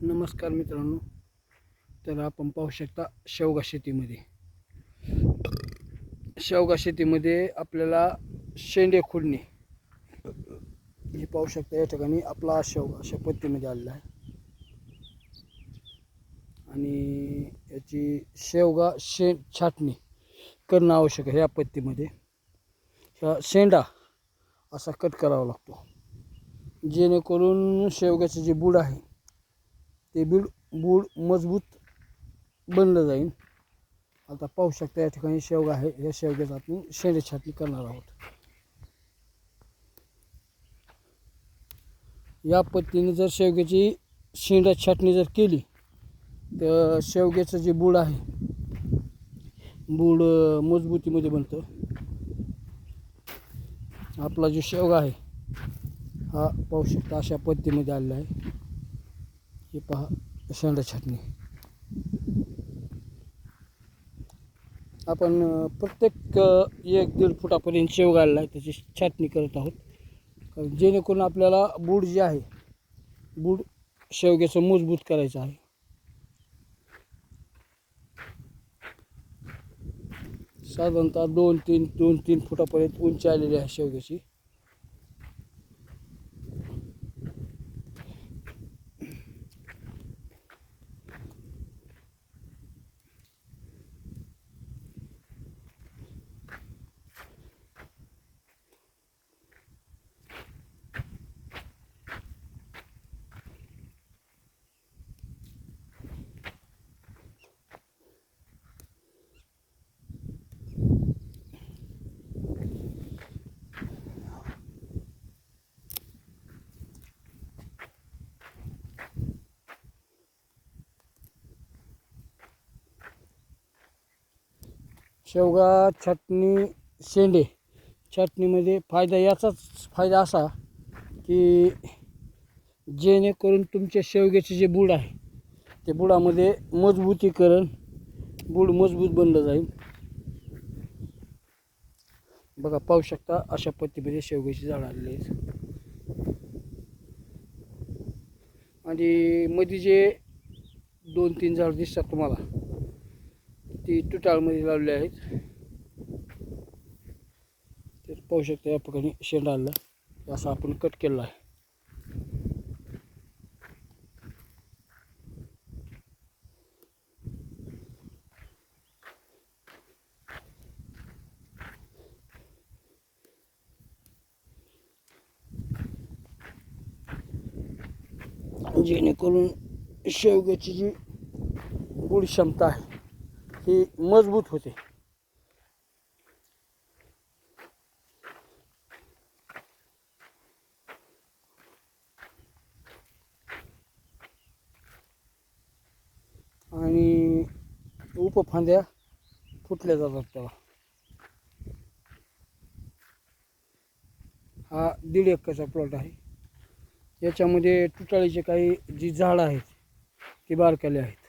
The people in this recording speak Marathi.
नमस्कार मित्रांनो. तर आपण पाहू शकता शेवगा शेतीमध्ये आपल्याला शेंडे खुडणे हे पाहू शकता. या ठिकाणी आपला शेवगा अशा पत्तीमध्ये आलेला आहे आणि याची शेवगा छाटणी करणं आवश्यक आहे. या पत्तीमध्ये शेंडा असा कट करावा लागतो, जेणेकरून शेवग्याचे जे बूड आहे ते बूड मजबूत बनलं जाईल. आता पाहू शकता या ठिकाणी शेवगा आहे. या शेवग्याचा आपण शेंडे छाटणी करणार आहोत. या पद्धतीने जर शेवग्याची शेंडा छाटणी जर केली तर शेवग्याचं जे बूड आहे बूड मजबूतीमध्ये बनतं. आपला जो शेवगा आहे हा पाहू शकता अशा पद्धतीमध्ये आलेला आहे. हे पहा शेंडा छाटणी. आपण प्रत्येक 1-1.5 फुटापर्यंत शेवगा आलेला आहे, त्याची छाटणी करत आहोत. जेणेकरून आपल्याला बूड जे आहे बूड शेवग्याचं मजबूत करायचं आहे. साधारणतः 2-3 फुटापर्यंत उंची आलेली आहे शेवग्याची. शेवगा छाटणी शेंडे छाटणीमध्ये याचाच फायदा असा की जेणेकरून तुमच्या शेवग्याचे जे बूड आहे ते बुडामध्ये मजबूतीकरण बूड मजबूत बनलं जाईल. बघा पाहू शकता अशा पद्धतीमध्ये शेवग्याची झाडं आलेली आहेत आणि मध्ये जे 2-3 झाड दिसतात तुम्हाला ती तुटाळमध्ये लावलेली आहेत. तर पाहू शकता या ठिकाणी शेंडा आला असा आपण कट केला आहे. जेणेकरून शेवग्याची जी बूड क्षमता आहे ही मजबूत होते. आणि उपफांद्या फुटल्या जातात त्याला. हा 1.5 एकरचा प्लॉट आहे. याच्यामध्ये तुटाळीचे काही जी झाडं आहेत ती बारकाली आहेत.